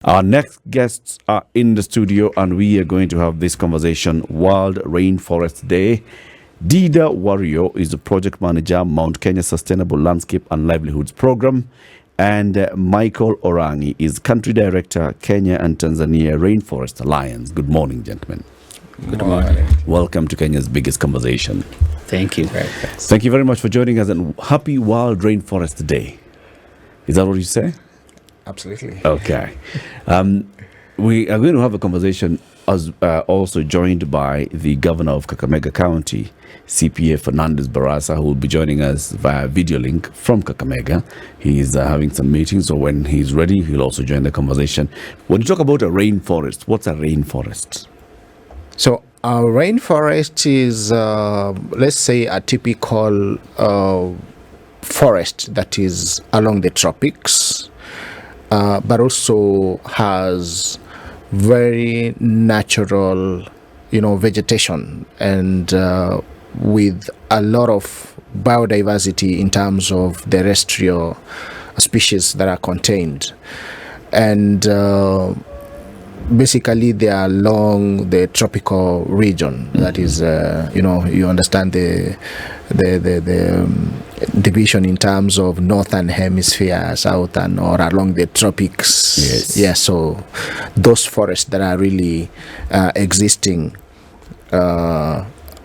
Our next guests are in the studio and we are going to have this conversation. World Rainforest Day. Diida Wario is the project manager, Mount Kenya Sustainable Landscape and Livelihoods Program. And Michael Orangi is country director, Kenya and Tanzania Rainforest Alliance. Good morning, gentlemen. Good morning. Welcome to Kenya's biggest conversation. Thank you. Thank you very much for joining us and happy World Rainforest Day. Is that what you say? Absolutely. Okay. We are going to have a conversation as also joined by the governor of Kakamega County, CPA Fernandes Barasa, who will be joining us via video link from Kakamega. He is having some meetings, so when he's ready, he'll also join the conversation. When you talk about a rainforest, what's a rainforest? So a rainforest is, let's say, a typical forest that is along the tropics. But also has very natural, vegetation and with a lot of biodiversity in terms of the terrestrial species that are contained. And basically they are along the tropical region. That is, you understand the division in terms of northern hemisphere, southern, or along the tropics. Yes. Yeah, so those forests that are really existing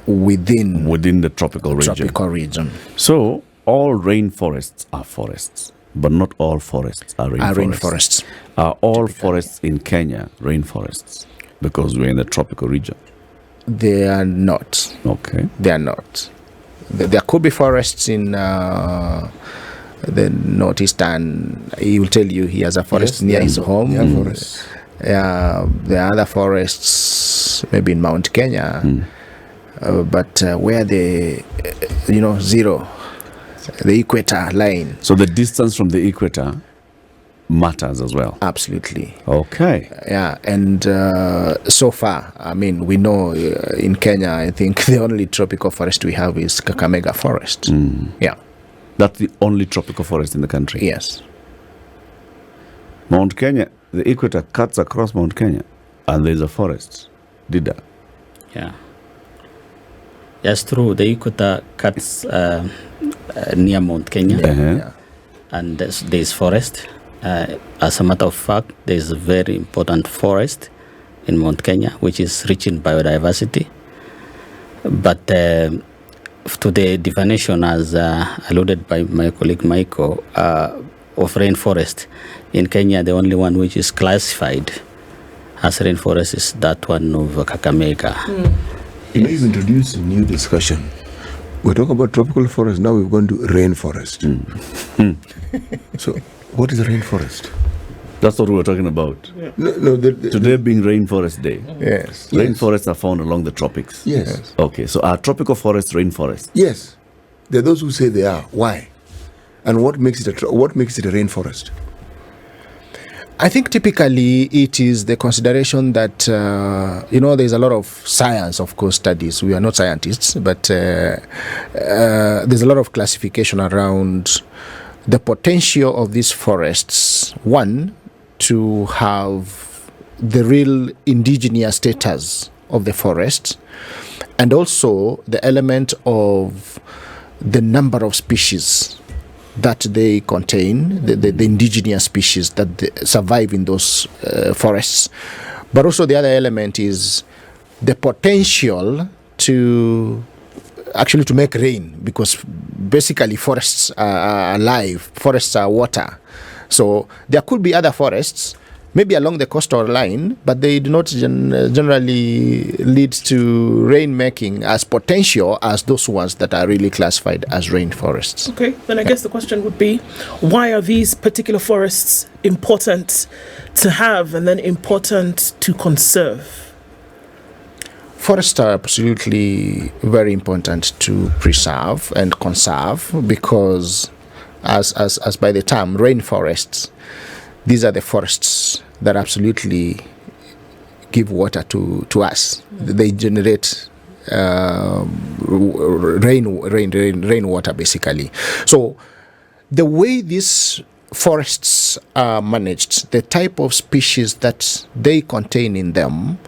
within the tropical region. So all rainforests are forests, but not all forests are rainforests. Are all forests in Kenya rainforests? Because we're in the tropical region. They are not. Okay. They are not. There could be forests in the northeastern. He will tell you he has a forest near his home. Forests. There are other forests, maybe in Mount Kenya, but where the zero, the equator line. So the distance from the equator matters as well. Absolutely. Okay. Yeah, and so far, we know in Kenya, I think the only tropical forest we have is Kakamega Forest. Yeah. That's the only tropical forest in the country? Yes. Mount Kenya, the equator cuts across Mount Kenya, and there's a forest. Diida. Yeah. Yes, true. The equator cuts near Mount Kenya, Yeah. and there's forest. As a matter of fact, there's a very important forest in Mount Kenya, which is rich in biodiversity. But to the definition, as alluded by my colleague Michael, of rainforest in Kenya, the only one which is classified as rainforest is that one of Kakamega. You've introduced a new discussion. We're talking about tropical forest, now we're going to rainforest. So, what is a rainforest? That's what we were talking about. Yeah. No, Today being Rainforest Day. Yes. Rainforests are found along the tropics. Yes. Okay, so are tropical forests rainforests? Yes. There are those who say they are. Why? And what makes it a rainforest? I think typically it is the consideration that, there's a lot of science, of course, studies. We are not scientists, but there's a lot of classification around the potential of these forests, one, to have the real indigenous status of the forest, and also the element of the number of species that they contain, the indigenous species that survive in those forests. But also the other element is the potential to make rain, because basically forests are alive, forests are water. So there could be other forests, maybe along the coastal line, but they do not generally lead to rain making as potential as those ones that are really classified as rainforests. Okay, then I guess the question would be, why are these particular forests important to have and then important to conserve? Forests are absolutely very important to preserve and conserve because, as by the term rainforests, these are the forests that absolutely give water to us. They generate rainwater basically. So the way these forests are managed, the type of species that they contain in them,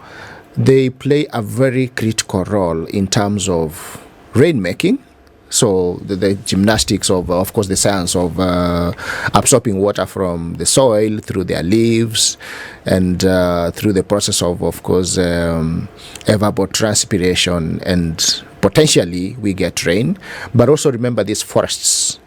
they play a very critical role in terms of rainmaking. So the gymnastics of course, the science of absorbing water from the soil through their leaves and through the process of course, evapotranspiration, and potentially we get rain. But also remember, these forests,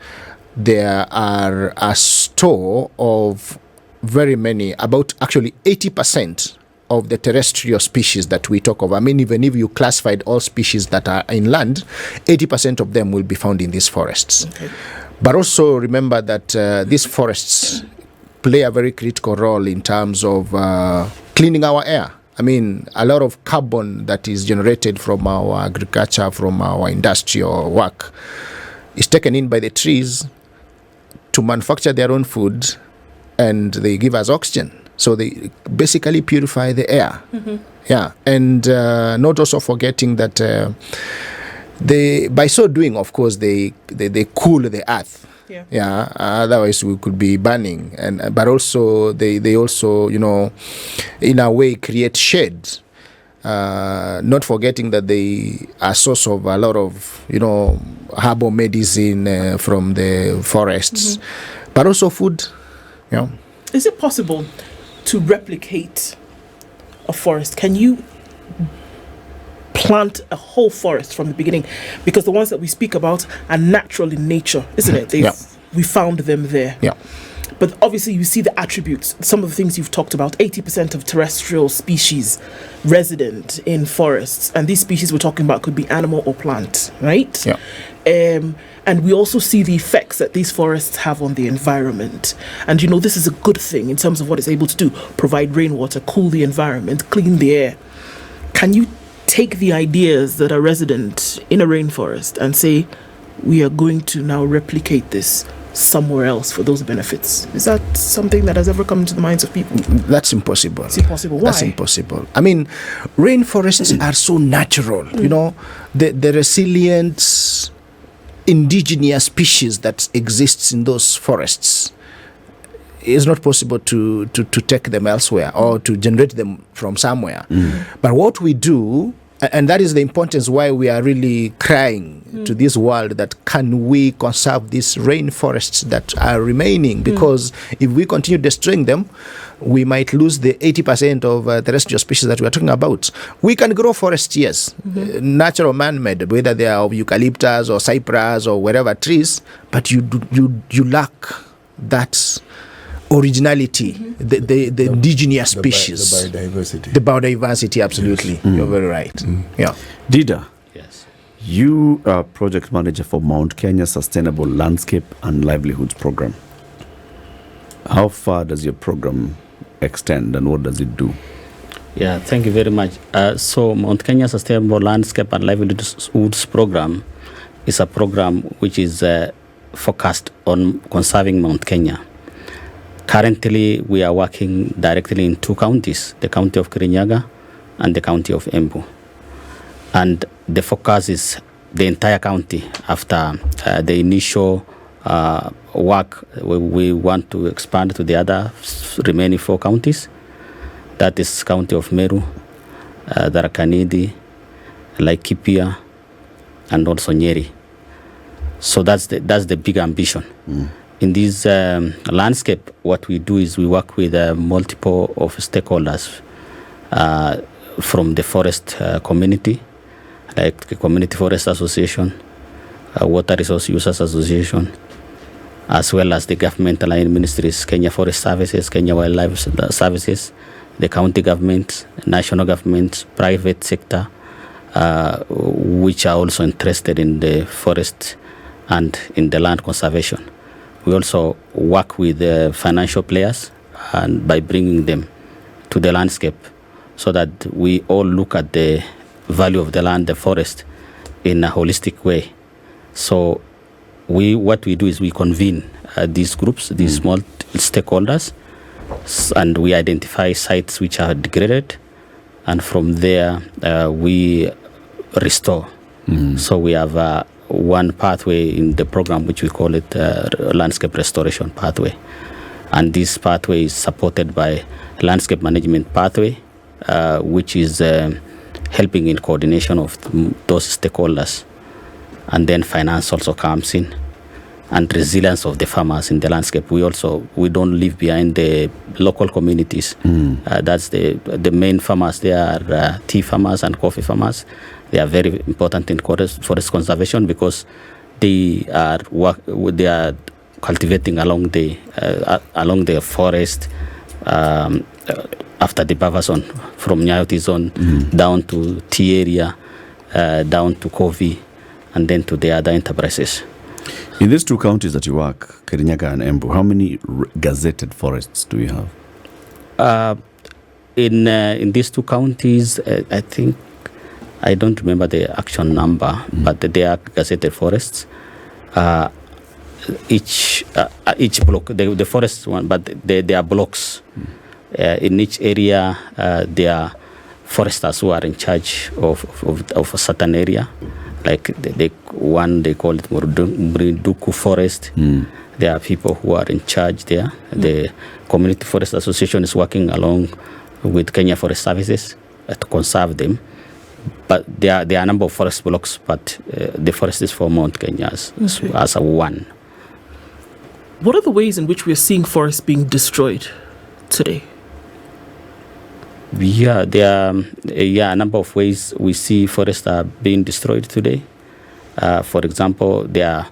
there are a store of very many, about actually 80% of the terrestrial species that we talk of. I mean, even if you classified all species that are inland, 80% of them will be found in these forests. Okay. But also remember that these forests play a very critical role in terms of cleaning our air. I mean, a lot of carbon that is generated from our agriculture, from our industrial work, is taken in by the trees to manufacture their own food, and they give us oxygen. So they basically purify the air. Mm-hmm. Yeah, and not also forgetting that they, by so doing, of course, they cool the earth. Yeah. Yeah. Otherwise, we could be burning, and but also they also, you know, in a way create shade. Not forgetting that they are source of a lot of, you know, herbal medicine from the forests, mm-hmm. but also food. Yeah. Is it possible to replicate a forest? Can you plant a whole forest from the beginning? Because the ones that we speak about are natural in nature, isn't it? Yeah. We found them there. Yeah. But obviously you see the attributes, some of the things you've talked about, 80% of terrestrial species resident in forests. And these species we're talking about could be animal or plant, right? Yeah. And we also see the effects that these forests have on the environment. And, you know, this is a good thing in terms of what it's able to do. Provide rainwater, cool the environment, clean the air. Can you take the ideas that are resident in a rainforest and say, we are going to now replicate this somewhere else for those benefits? Is that something that has ever come into the minds of people? That's impossible. It's impossible. Why? That's impossible. I mean, rainforests are so natural. You know, the resilient indigenous species that exists in those forests is not possible to take them elsewhere or to generate them from somewhere. But what we do, and that is the importance why we are really crying to this world, that can we conserve these rainforests that are remaining? Because if we continue destroying them, we might lose the 80% of terrestrial species that we are talking about. We can grow forests, yes, natural, man-made, whether they are of eucalyptus or cypress or whatever trees, but you lack that originality, the indigenous species. The biodiversity. The biodiversity, absolutely. You're very right. Yeah. Diida. Yes. You are project manager for Mount Kenya Sustainable Landscape and Livelihoods Program. How far does your program extend and what does it do? Yeah, thank you very much. So Mount Kenya Sustainable Landscape and Livelihoods Program is a program which is focused on conserving Mount Kenya. Currently, we are working directly in two counties, the county of Kirinyaga and the county of Embu. And the focus is the entire county. After the initial work, we want to expand to the other remaining four counties. That is county of Meru, Tharaka-Nithi, Laikipia, and also Nyeri. So that's the big ambition. In this landscape, what we do is we work with multiple of stakeholders from the forest community, like the Community Forest Association, Water Resource Users Association, as well as the government aligned ministries, Kenya Forest Services, Kenya Wildlife Services, the county government, national government, private sector, which are also interested in the forest and in the land conservation. We also work with the financial players and by bringing them to the landscape so that we all look at the value of the land, the forest, in a holistic way. So what we do is we convene these groups, these small stakeholders, and we identify sites which are degraded, and from there we restore. So we have one pathway in the program which we call it landscape restoration pathway. And this pathway is supported by landscape management pathway, which is helping in coordination of those stakeholders. And then finance also comes in, and resilience of the farmers in the landscape. We don't leave behind the local communities. That's the main farmers. They are tea farmers and coffee farmers. They are very important in forest conservation because they are cultivating along the forest after the buffer zone, from Nyayoti zone down to tea area, down to coffee, and then to the other enterprises. In these two counties that you work, Kirinyaga and Embu, how many gazetted forests do you have? In these two counties, I think, I don't remember the actual number, but they are gazetted forests. Each block, the forest one, but they are blocks. In each area, there are foresters who are in charge of a certain area. Like they call it Muriduku Forest. There are people who are in charge there. The Community Forest Association is working along with Kenya Forest Services to conserve them. But there are a number of forest blocks, but the forest is for Mount Kenya as a one. What are the ways in which we are seeing forests being destroyed today? Yeah, there are a number of ways we see forests are being destroyed today. For example, there are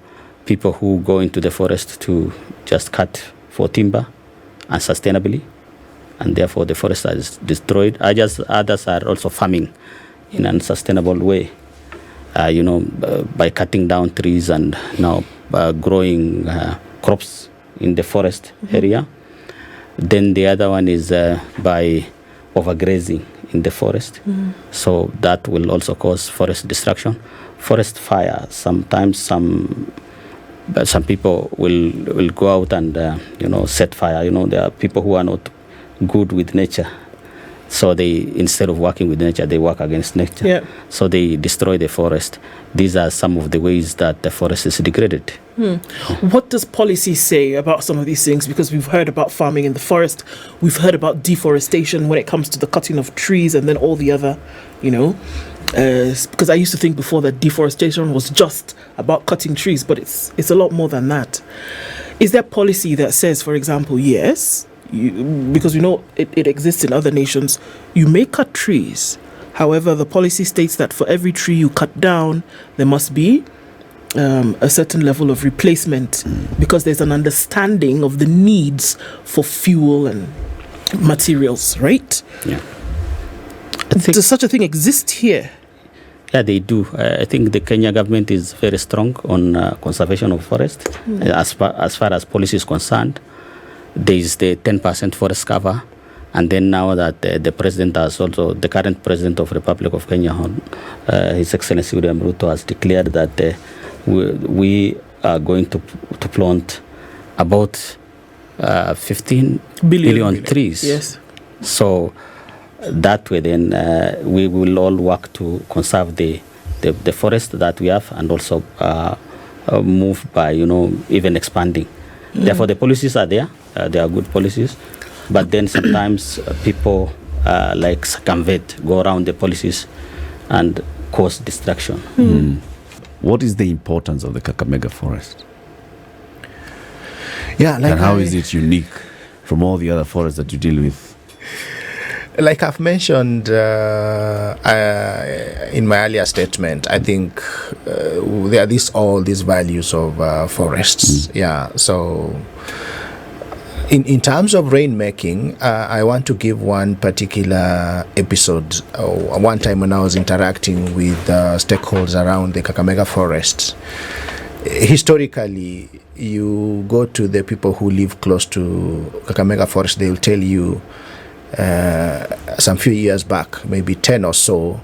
people who go into the forest to just cut for timber unsustainably, and therefore the forest is destroyed. Others are also farming in an unsustainable way, by cutting down trees and now growing crops in the forest area. Then the other one is by overgrazing in the forest. So that will also cause forest destruction. Forest fire, sometimes some people will go out and set fire. There are people who are not good with nature, so they, instead of working with nature, they work against nature. So they destroy the forest. These are some of the ways that the forest is degraded. What does policy say about some of these things? Because we've heard about farming in the forest, we've heard about deforestation when it comes to the cutting of trees, and then all the other, because I used to think before that deforestation was just about cutting trees, but it's a lot more than that. Is there policy that says, for example, yes, because we know it exists in other nations, you may cut trees. However, the policy states that for every tree you cut down, there must be a certain level of replacement, because there's an understanding of the needs for fuel and materials, right? Yeah. Does such a thing exist here? Yeah, they do. I think the Kenya government is very strong on conservation of forest. As far as policy is concerned, there is the 10% forest cover. And then now that the president has also, the current president of Republic of Kenya, His Excellency William Ruto, has declared that we are going to plant about 15 billion trees. Yes. So that way then we will all work to conserve the forest that we have, and also move by, even expanding. Therefore, the policies are there. They are good policies. But then sometimes people circumvent, go around the policies and cause destruction. What is the importance of the Kakamega forest? Yeah, and how is it unique from all the other forests that you deal with? Like I've mentioned in my earlier statement, I think there are all these values of forests. Yeah, so in terms of rainmaking, I want to give one particular episode. One time when I was interacting with stakeholders around the Kakamega forest, historically, you go to the people who live close to Kakamega forest, they will tell you some few years back, maybe 10 or so,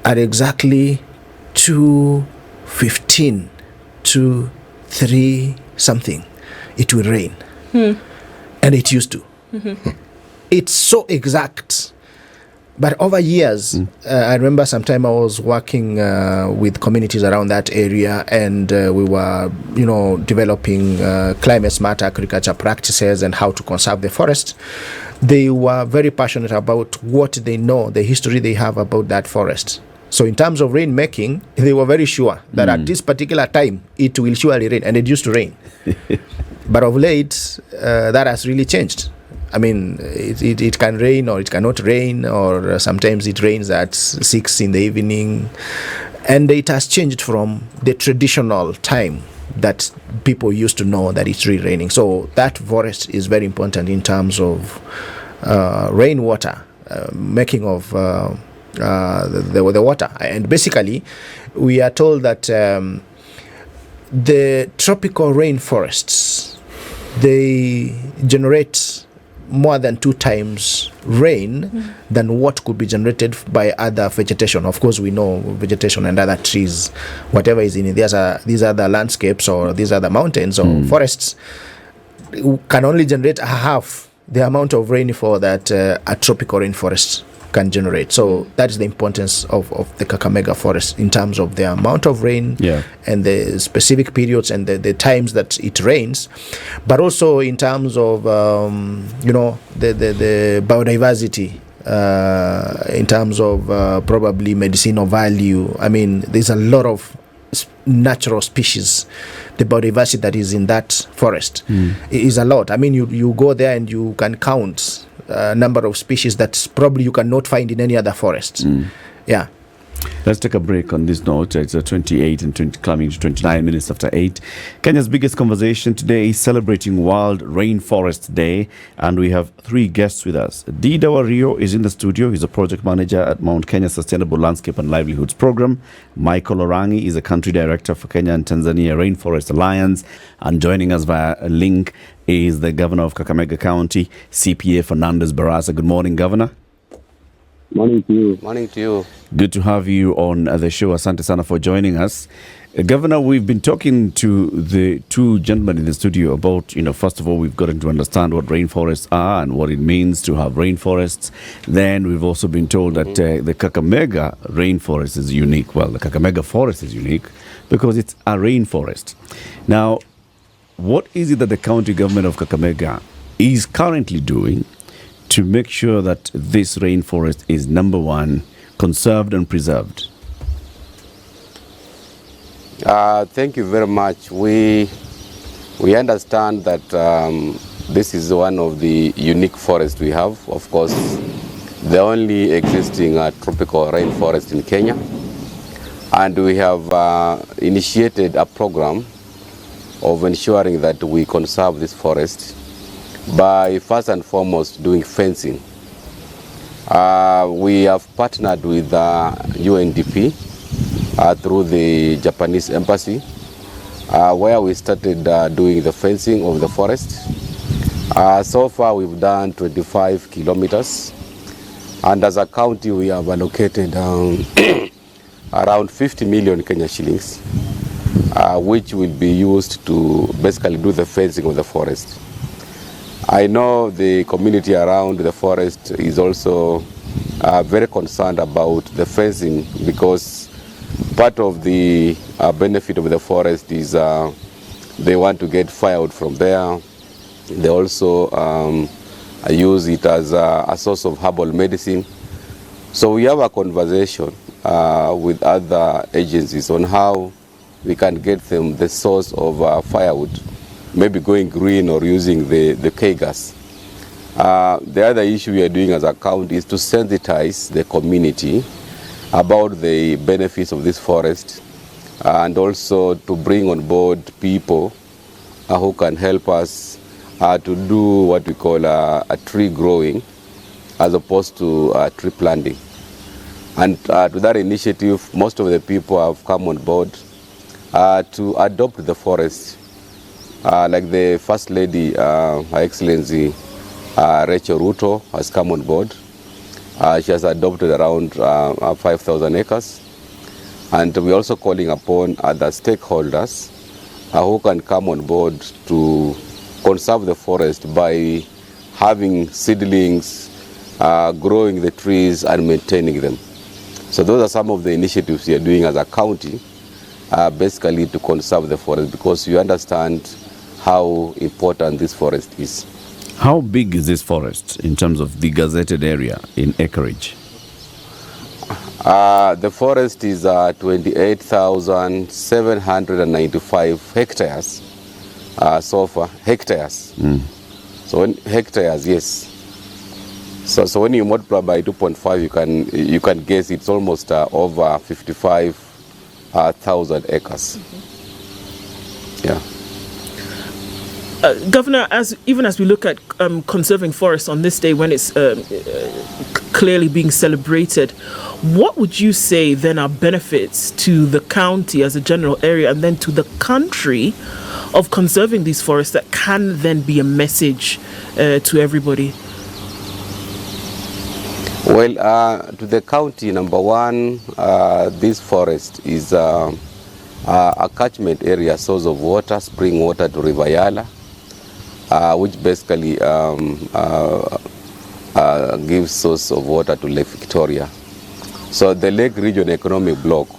at exactly 2:15 to 3 something, it will rain. And it used to. It's so exact But over years, I remember sometime I was working with communities around that area, and we were, developing climate smart agriculture practices and how to conserve the forest. They were very passionate about what they know, the history they have about that forest. So in terms of rain making, they were very sure that at this particular time, it will surely rain, and it used to rain. But of late, that has really changed. I mean, it can rain or it cannot rain, or sometimes it rains at 6 in the evening. And it has changed from the traditional time that people used to know that it's really raining. So that forest is very important in terms of rainwater, making of the water. And basically, we are told that the tropical rainforests, they generate more than 2 times rain than what could be generated by other vegetation. Of course, we know vegetation and other trees, whatever is in it. These are the landscapes, or these are the mountains or forests, can only generate half the amount of rainfall that a tropical rainforest can generate. So that is the importance of the Kakamega forest in terms of the amount of rain and the specific periods and the times that it rains, but also in terms of the biodiversity, in terms of probably medicinal value. I mean, there's a lot of natural species. The biodiversity that is in that forest is a lot. I mean, you go there and you can count number of species that probably you cannot find in any other forest. Yeah. Let's take a break on this note. It's 28 and climbing to 29 minutes after 8. Kenya's biggest conversation today is celebrating World Rainforest Day, and we have 3 guests with us. Diida Wario is in the studio. He's a project manager at Mount Kenya Sustainable Landscape and Livelihoods Program. Michael Orangi is a country director for Kenya and Tanzania Rainforest Alliance. And joining us via a link is the governor of Kakamega County, CPA Fernandes Barasa. Good morning, Governor. Morning to you. Morning to you. Good to have you on the show. Asante sana for joining us. Governor, we've been talking to the 2 gentlemen in the studio about, first of all, we've gotten to understand what rainforests are and what it means to have rainforests. Then we've also been told that the Kakamega rainforest is unique. Well, the Kakamega forest is unique because it's a rainforest. Now, what is it that the county government of Kakamega is currently doing to make sure that this rainforest is, number 1, conserved and preserved? Thank you very much. We understand that this is one of the unique forests we have. Of course, the only existing tropical rainforest in Kenya. And we have initiated a program of ensuring that we conserve this forest by first and foremost doing fencing. We have partnered with UNDP through the Japanese embassy, where we started doing the fencing of the forest. So far we've done 25 kilometers, and as a county we have allocated around 50 million Kenya shillings, which will be used to basically do the fencing of the forest. I know the community around the forest is also very concerned about the fencing, because part of the benefit of the forest is they want to get firewood from there. They also use it as a source of herbal medicine. So we have a conversation with other agencies on how we can get them the source of firewood, maybe going green or using the K-gas. The other issue we are doing as a county is to sensitize the community about the benefits of this forest, and also to bring on board people who can help us to do what we call a tree growing as opposed to tree planting. And to that initiative, most of the people have come on board to adopt the forest. Like the First Lady, Her Excellency Rachel Ruto, has come on board. She has adopted around 5,000 acres. And we're also calling upon other stakeholders who can come on board to conserve the forest by having seedlings, growing the trees and maintaining them. So those are some of the initiatives we are doing as a county, basically to conserve the forest, because you understand how important this forest is. How big is this forest in terms of the gazetted area in acreage? The forest is 28,795 hectares so far. Hectares. So when hectares, yes. So when you multiply by 2.5, you can guess it's almost over 55,000 acres. Yeah. Governor, even as we look at conserving forests on this day when it's clearly being celebrated, what would you say then are benefits to the county as a general area and then to the country of conserving these forests that can then be a message to everybody? Well, to the county, number one, this forest is a catchment area, source of water, spring water to River Yala, which basically gives source of water to Lake Victoria. So the Lake Region Economic Bloc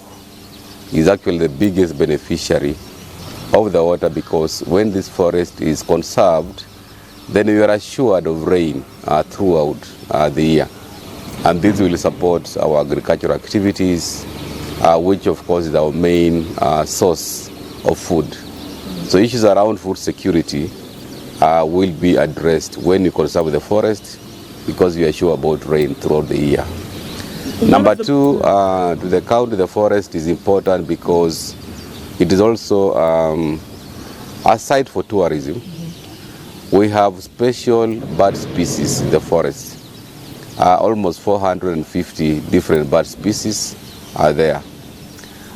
is actually the biggest beneficiary of the water, because when this forest is conserved, then we are assured of rain throughout the year. And this will support our agricultural activities, which of course is our main source of food. So issues around food security will be addressed when you conserve the forest, because we are sure about rain throughout the year. Number two, to the county, the forest is important because it is also a site for tourism. We have special bird species in the forest. Almost 450 different bird species are there.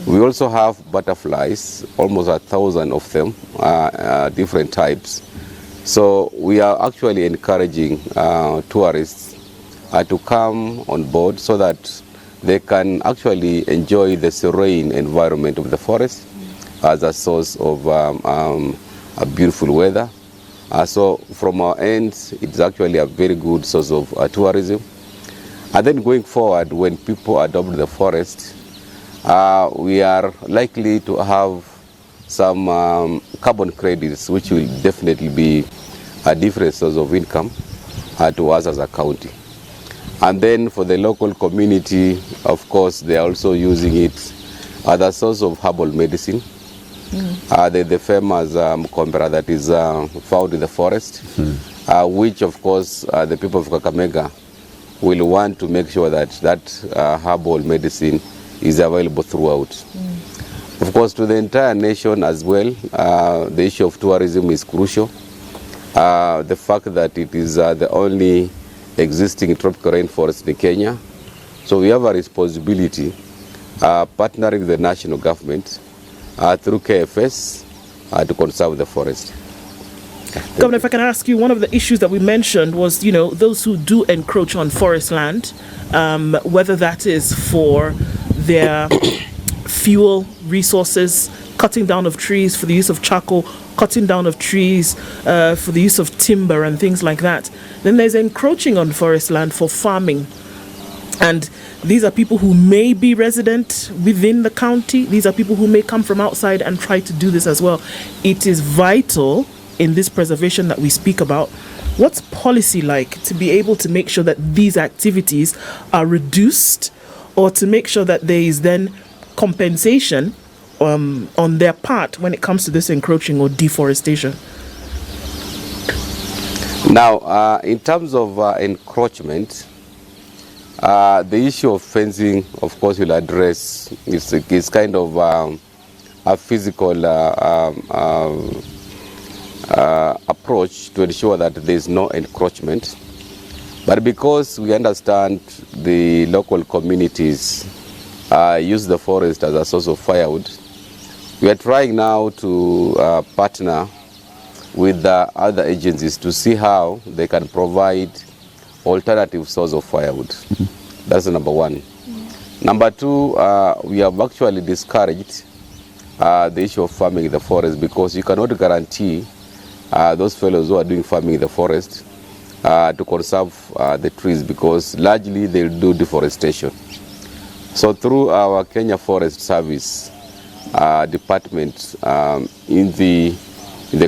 We also have butterflies, almost 1,000 of them, different types. So we are actually encouraging tourists to come on board so that they can actually enjoy the serene environment of the forest as a source of a beautiful weather. So from our end, it's actually a very good source of tourism. And then going forward, when people adopt the forest, we are likely to have some carbon credits, which will definitely be a different source of income to us as a county. And then for the local community, of course, they are also using it as a source of herbal medicine. The famous mkombera that is found in the forest, which of course the people of Kakamega will want to make sure that herbal medicine is available throughout. Of course, to the entire nation as well, the issue of tourism is crucial. The fact that it is the only existing tropical rainforest in Kenya. So we have a responsibility partnering with the national government through KFS to conserve the forest. Governor, if I can ask you, one of the issues that we mentioned was, those who do encroach on forest land, whether that is for their fuel resources, cutting down of trees for the use of charcoal, cutting down of trees for the use of timber and things like that. Then there's encroaching on forest land for farming. And these are people who may be resident within the county. These are people who may come from outside and try to do this as well. It is vital in this preservation that we speak about. What's policy like to be able to make sure that these activities are reduced, or to make sure that there is then compensation on their part when it comes to this encroaching or deforestation? Now, in terms of encroachment, the issue of fencing, of course, will address. It's kind of a physical approach to ensure that there is no encroachment. But because we understand the local communities use the forest as a source of firewood, we are trying now to partner with the other agencies to see how they can provide alternative source of firewood. That's number one. Number two, we have actually discouraged the issue of farming in the forest, because you cannot guarantee those fellows who are doing farming in the forest to conserve the trees, because largely they do deforestation. So through our Kenya Forest Service department in the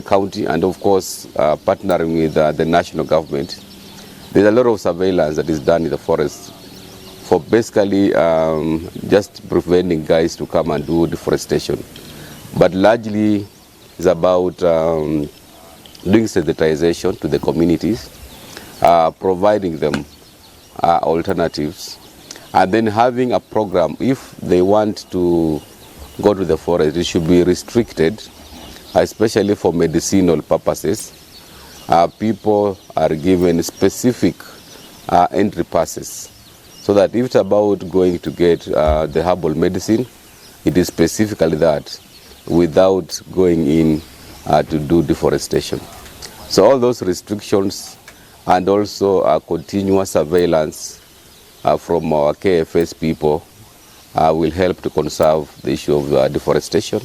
county, and of course partnering with the national government, there's a lot of surveillance that is done in the forest for basically just preventing guys to come and do deforestation. But largely it's about doing sensitization to the communities, providing them alternatives, and then having a program. If they want to go to the forest, it should be restricted, especially for medicinal purposes. People are given specific entry passes, so that if it's about going to get the herbal medicine, it is specifically that, without going in to do deforestation. So all those restrictions, and also continuous surveillance from our KFS people will help to conserve the issue of deforestation,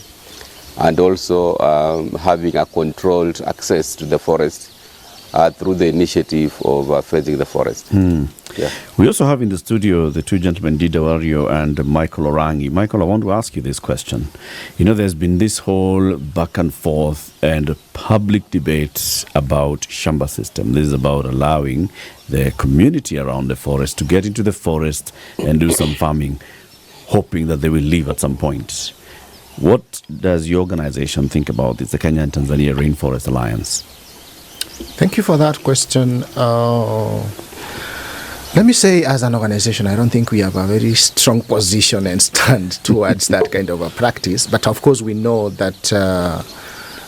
and also having a controlled access to the forest through the initiative of fencing the forest. Yeah. We also have in the studio the two gentlemen, Diida, Wario, and Michael Orangi. Michael, I want to ask you this question. You know, there's been this whole back and forth and public debate about Shamba system. This is about allowing the community around the forest to get into the forest and do some farming, hoping that they will leave at some point. What does your organization think about this, the Kenya and Tanzania Rainforest Alliance? Thank you for that question. Let me say, as an organization, I don't think we have a very strong position and stand towards that kind of a practice. But of course, we know that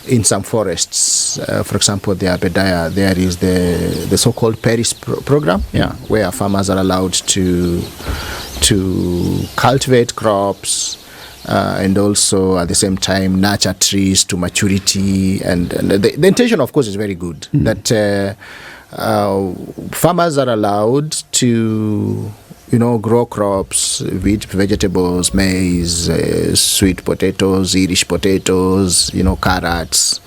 in some forests, for example, the Abedaya, there is the so-called Paris program, where farmers are allowed to cultivate crops, and also at the same time nurture trees to maturity. And the intention, of course, is very good. That farmers are allowed to, grow crops, vegetables, maize, sweet potatoes, Irish potatoes, carrots.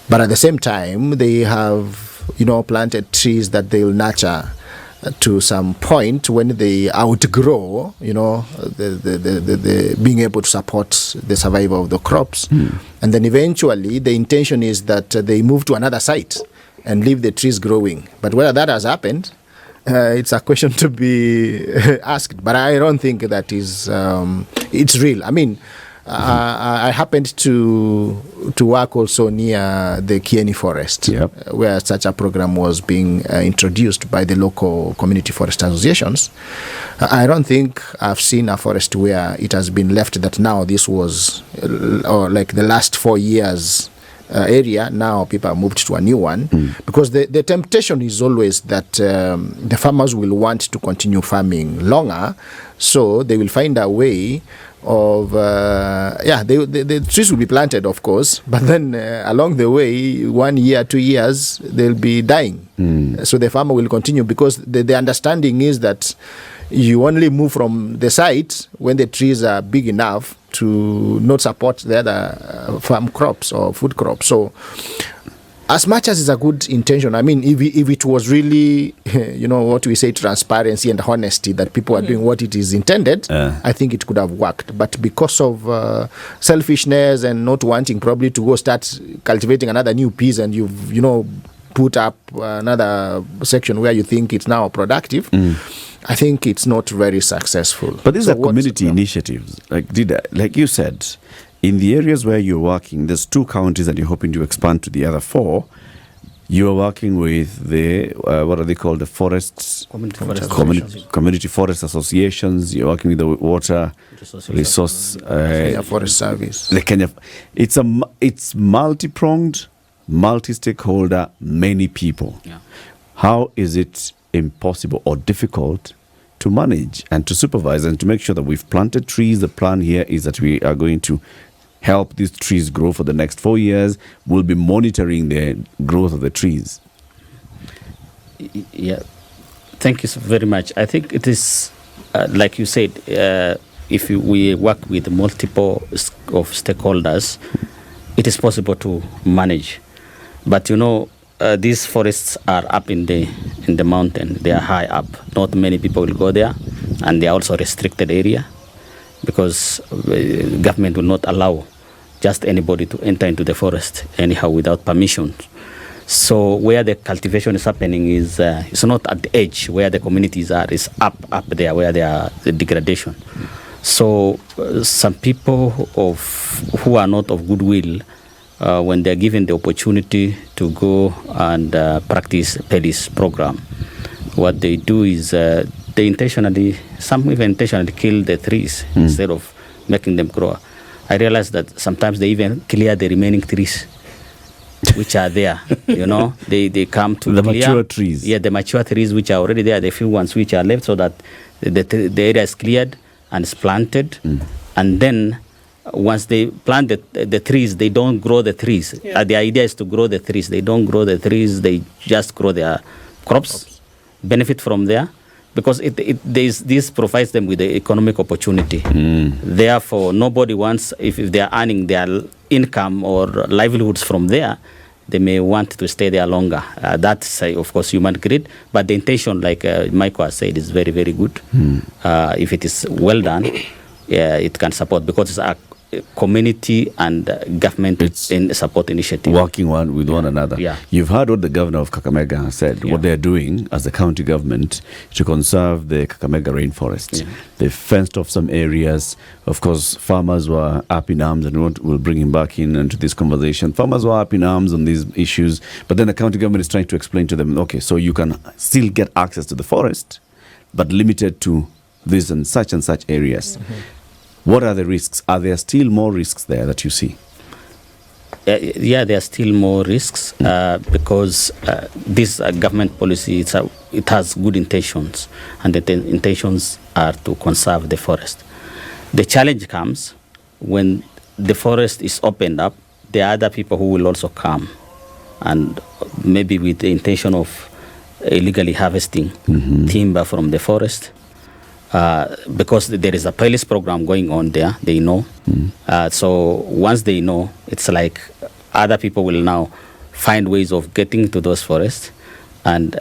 But at the same time, they have, planted trees that they will nurture to some point when they outgrow, the being able to support the survival of the crops. And then eventually the intention is that they move to another site and leave the trees growing. But whether that has happened, it's a question to be asked. But I don't think that is, it's real. I mean, I happened to work also near the Kieni Forest, where such a program was being introduced by the local community forest associations. I don't think I've seen a forest where it has been left that now this was, or like the last 4 years area, now people have moved to a new one, because the temptation is always that the farmers will want to continue farming longer, so they will find a way of the trees will be planted, of course, but then along the way, 1 year, 2 years, they'll be dying. So the farmer will continue, because the understanding is that you only move from the site when the trees are big enough to not support the other farm crops or food crops. So as much as it's a good intention, I mean, if it was really, what we say, transparency and honesty, that people are doing what it is intended, I think it could have worked. But because of selfishness and not wanting probably to go start cultivating another new piece, and you've, put up another section where you think it's now productive, I think it's not very successful. But these are community initiatives, like you said. In the areas where you're working, there's 2 counties that you're hoping to expand to the other 4. You're working with the, what are they called? The forests? Community forest associations. You're working with the water resource. Kenya Forest Service. The Kenya. It's multi-pronged, multi-stakeholder, many people. Yeah. How is it impossible or difficult to manage and to supervise and to make sure that we've planted trees? The plan here is that we are going to help these trees grow for the next 4 years. We'll be monitoring the growth of the trees. Yeah, thank you so very much. I think it is, like you said, if we work with multiple of stakeholders, it is possible to manage. But these forests are up in the mountain. They are high up. Not many people will go there, and they are also restricted area because government will not allow just anybody to enter into the forest anyhow without permission. So where the cultivation is happening is it's not at the edge where the communities are. It's up there where there are the degradation. So some people who are not of goodwill, when they are given the opportunity to go and practice PEDIS program, what they do is some even intentionally kill the trees instead of making them grow. I realize that sometimes they even clear the remaining trees which are there. They come to the clear, mature trees. Yeah, the mature trees which are already there, the few ones which are left, so that the area is cleared and is planted. And then once they plant the trees, they don't grow the trees. The idea is to grow the trees. They don't grow the trees, they just grow their crops, benefit from there, because this provides them with the economic opportunity. Therefore, nobody wants, if they are earning their income or livelihoods from there, they may want to stay there longer. That's, of course, human greed, but the intention, like Michael has said, is very, very good. If it is well done, it can support, because it's a community and government in support initiative. Working with one another. Yeah. You've heard what the governor of Kakamega said, what they're doing as the county government to conserve the Kakamega rainforest. They fenced off some areas. Of course, farmers were up in arms, and we'll bring him back into this conversation. Farmers were up in arms on these issues, but then the county government is trying to explain to them, okay, so you can still get access to the forest, but limited to this and such areas. What are the risks? Are there still more risks there that you see? Yeah, there are still more risks because this government policy, it has good intentions, and the intentions are to conserve the forest. The challenge comes when the forest is opened up. There are other people who will also come, and maybe with the intention of illegally harvesting timber from the forest. Because there is a PEDIS program going on there, they know. So once they know, it's like other people will now find ways of getting to those forests and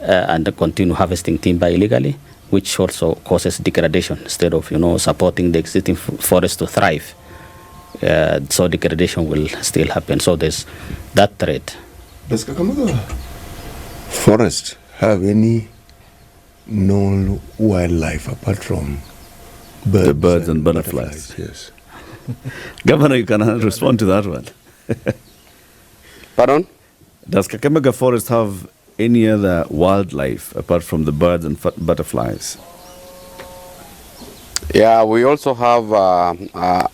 continue harvesting timber illegally, which also causes degradation instead of supporting the existing forest to thrive. So degradation will still happen. So there's that threat. Does Kakamega forest have any known wildlife apart from birds and butterflies? Yes. Governor, you can respond to that one. Pardon? Does Kakamega Forest have any other wildlife apart from the birds and butterflies? Yeah, we also have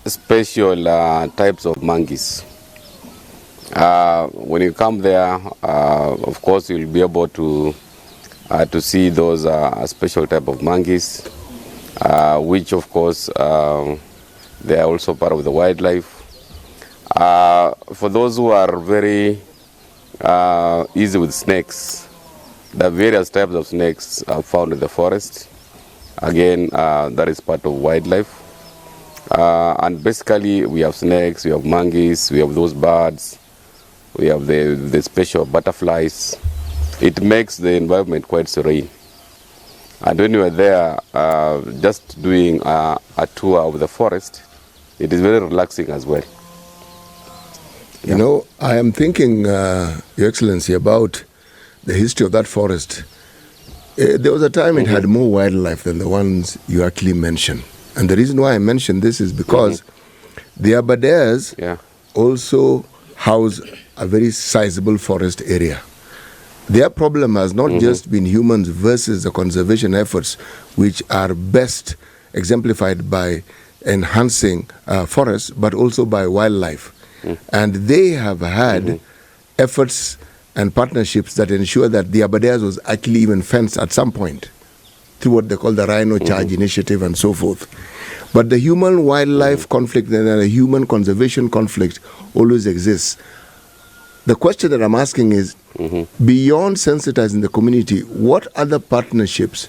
special types of monkeys. When you come there, of course, you'll be able to see those special type of monkeys, which of course they are also part of the wildlife. For those who are very easy with snakes, the various types of snakes are found in the forest. Again, that is part of wildlife. And basically we have snakes, we have monkeys, we have those birds, we have the special butterflies. It makes the environment quite serene. And when you are there, just doing a tour of the forest, it is very relaxing as well. You know, I am thinking, Your Excellency, about the history of that forest. There was a time it had more wildlife than the ones you actually mentioned. And the reason why I mention this is because the Abadeas also house a very sizable forest area. Their problem has not just been humans versus the conservation efforts, which are best exemplified by enhancing forests, but also by wildlife. And they have had efforts and partnerships that ensure that the Abadeas was actually even fenced at some point through what they call the Rhino Charge Initiative and so forth. But the human-wildlife conflict and the human conservation conflict always exists. The question that I'm asking is, beyond sensitizing the community, what other partnerships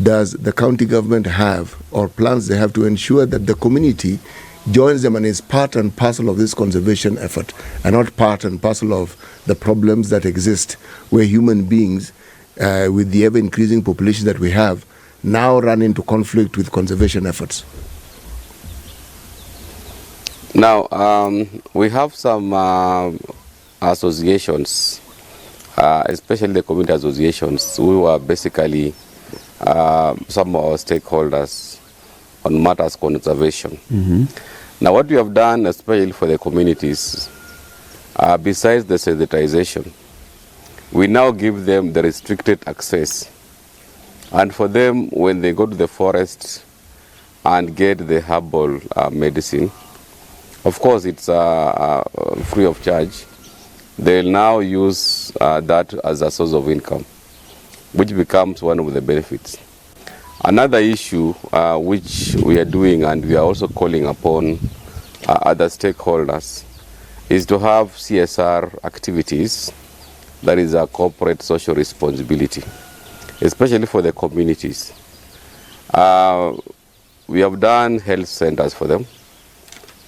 does the county government have or plans they have to ensure that the community joins them and is part and parcel of this conservation effort, and not part and parcel of the problems that exist where human beings, with the ever-increasing population that we have, now run into conflict with conservation efforts. Now, we have some associations, especially the community associations, who are basically some of our stakeholders on matters conservation. Now, what we have done, especially for the communities, besides the sensitization, we now give them the restricted access. And for them, when they go to the forest and get the herbal medicine, of course, it's free of charge. They'll now use that as a source of income, which becomes one of the benefits. Another issue which we are doing, and we are also calling upon other stakeholders, is to have CSR activities, that is a corporate social responsibility, especially for the communities. We have done health centers for them,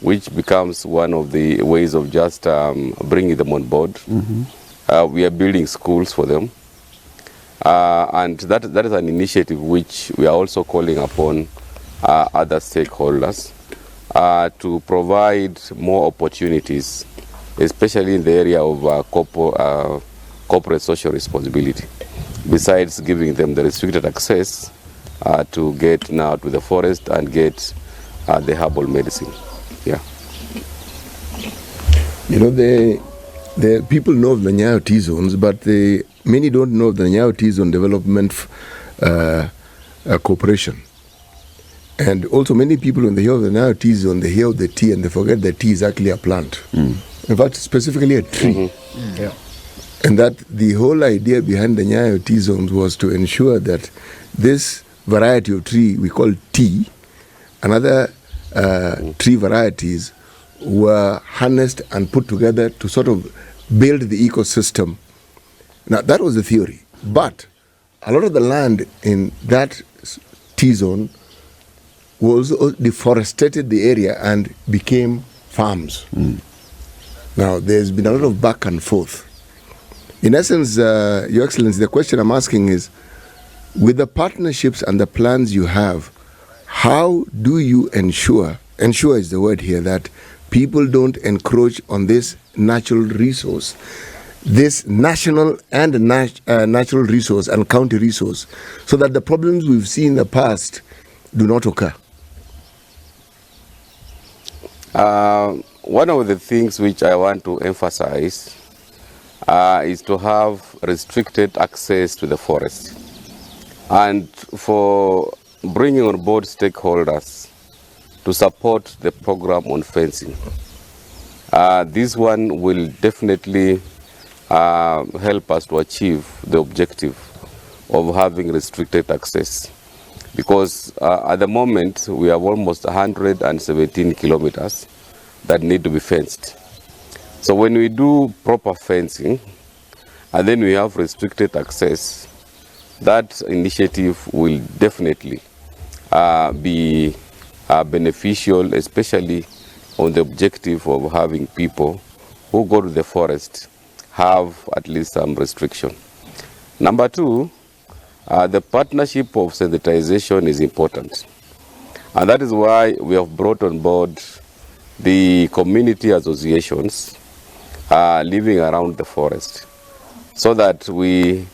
which becomes one of the ways of just bringing them on board. We are building schools for them. And that is an initiative which we are also calling upon other stakeholders to provide more opportunities, especially in the area of corporate social responsibility, besides giving them the restricted access to get now to the forest and get the herbal medicine. Yeah. You know, the people know of the Nyayo T-zones, but many don't know of the Nyayo T-zone Development Corporation. And also many people, when they hear of the Nyayo T-zone, they hear of the tea and they forget that tea is actually a plant. In fact, specifically a tree. Yeah. And that the whole idea behind the Nyayo T-zones was to ensure that this variety of tree we call tea, another tree varieties, were harnessed and put together to sort of build the ecosystem. Now, that was the theory. But a lot of the land in that T-zone was deforested the area and became farms. Now, there's been a lot of back and forth. In essence, Your Excellency, the question I'm asking is, with the partnerships and the plans you have, how do you ensure is the word here, that people don't encroach on this natural resource, this national and natural resource and county resource, so that the problems we've seen in the past do not occur? One of the things which I want to emphasize is to have restricted access to the forest. And for bringing on board stakeholders to support the program on fencing. This one will definitely help us to achieve the objective of having restricted access. Because at the moment, we have almost 117 kilometers that need to be fenced. So when we do proper fencing, and then we have restricted access, that initiative will definitely be beneficial, especially on the objective of having people who go to the forest have at least some restriction. Number two, the partnership of sensitization is important. And that is why we have brought on board the community associations living around the forest, so that we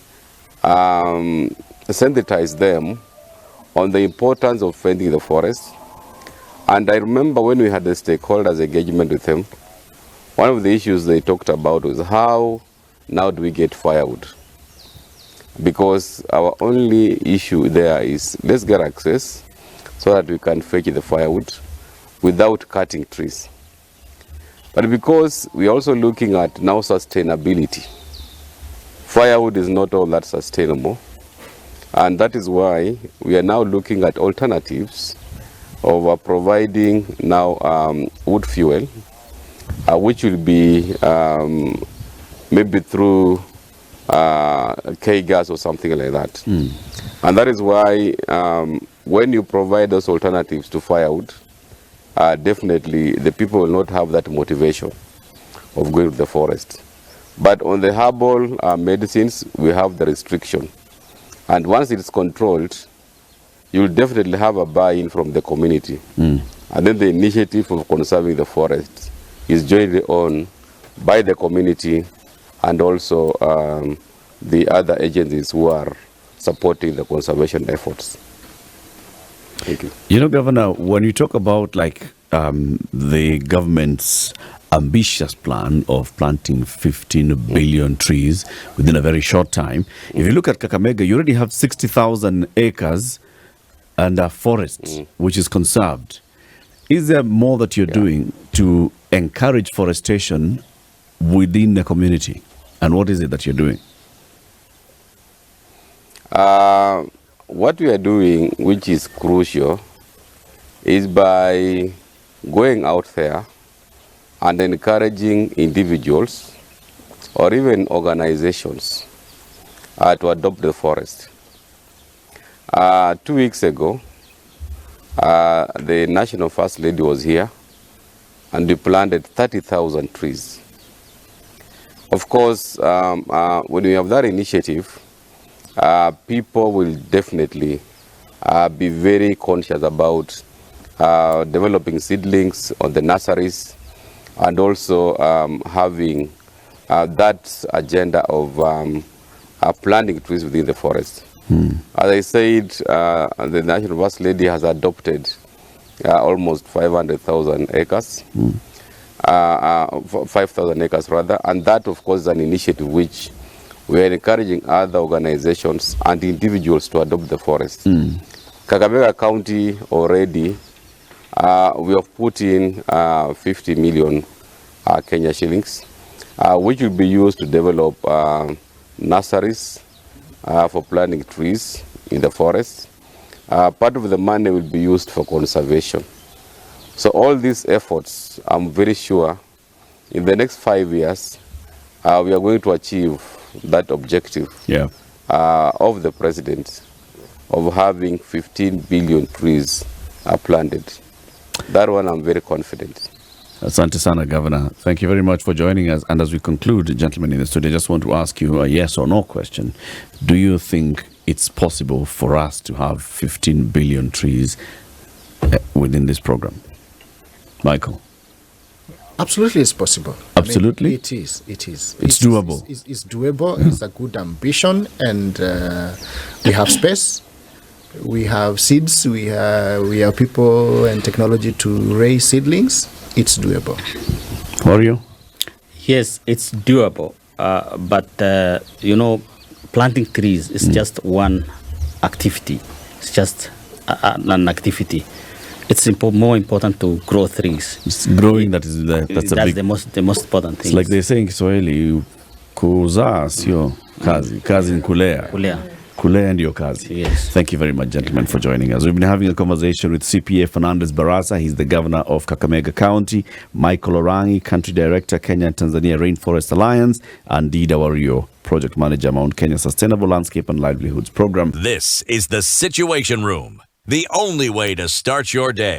sensitize them on the importance of fencing the forest. And I remember when we had the stakeholders engagement with them, one of the issues they talked about was how now do we get firewood? Because our only issue there is let's get access so that we can fetch the firewood without cutting trees. But because we're also looking at now sustainability, firewood is not all that sustainable. And that is why we are now looking at alternatives of providing now wood fuel, which will be maybe through K-gas or something like that. And that is why when you provide those alternatives to firewood, definitely the people will not have that motivation of going to the forest. But on the herbal medicines, we have the restriction. And once it's controlled, you'll definitely have a buy-in from the community. And then the initiative of conserving the forest is jointly owned by the community and also the other agencies who are supporting the conservation efforts. Thank you. You know, Governor, when you talk about the government's ambitious plan of planting 15 billion trees within a very short time, if you look at Kakamega, you already have 60,000 acres and a forest which is conserved. Is there more that you're doing to encourage forestation within the community? And what is it that you're doing? What we are doing, which is crucial, is by going out there and encouraging individuals or even organizations to adopt the forest. 2 weeks ago, the National First Lady was here and we planted 30,000 trees. Of course, when we have that initiative, people will definitely be very conscious about developing seedlings on the nurseries and also having that agenda of planting trees within the forest. As I said, the National First Lady has adopted almost 500,000 acres, 5,000 acres rather, and that of course is an initiative which we are encouraging other organizations and individuals to adopt the forest. Kakamega County already, we have put in 50 million Kenya shillings, which will be used to develop nurseries for planting trees in the forest. Part of the money will be used for conservation. So all these efforts, I'm very sure, in the next 5 years, we are going to achieve that objective of the president of having 15 billion trees planted. That one I'm very confident. Asante sana, Governor. Thank you very much for joining us. And as we conclude, gentlemen in the studio, I just want to ask you a yes or no question. Do you think it's possible for us to have 15 billion trees within this program? Michael? Absolutely, it's possible. Absolutely? I mean, it is. It's doable. It's doable. It's a good ambition. And we have space. We have seeds. We have people and technology to raise seedlings. It's doable. Wario? Yes, it's doable. But, planting trees is just one activity. It's just an activity. It's more important to grow trees. It's growing that's the most important thing. It's like they say in Kiswahili, kuzaa sio kazi. Kazi ni kulea. Kulea ndio kazi. Yes. Thank you very much, gentlemen, for joining us. We've been having a conversation with CPA Fernandes Barasa. He's the governor of Kakamega County. Michael Orangi, country director, Kenya and Tanzania Rainforest Alliance. And Diida Wario, project manager, Mount Kenya Sustainable Landscape and Livelihoods Program. This is the Situation Room, the only way to start your day.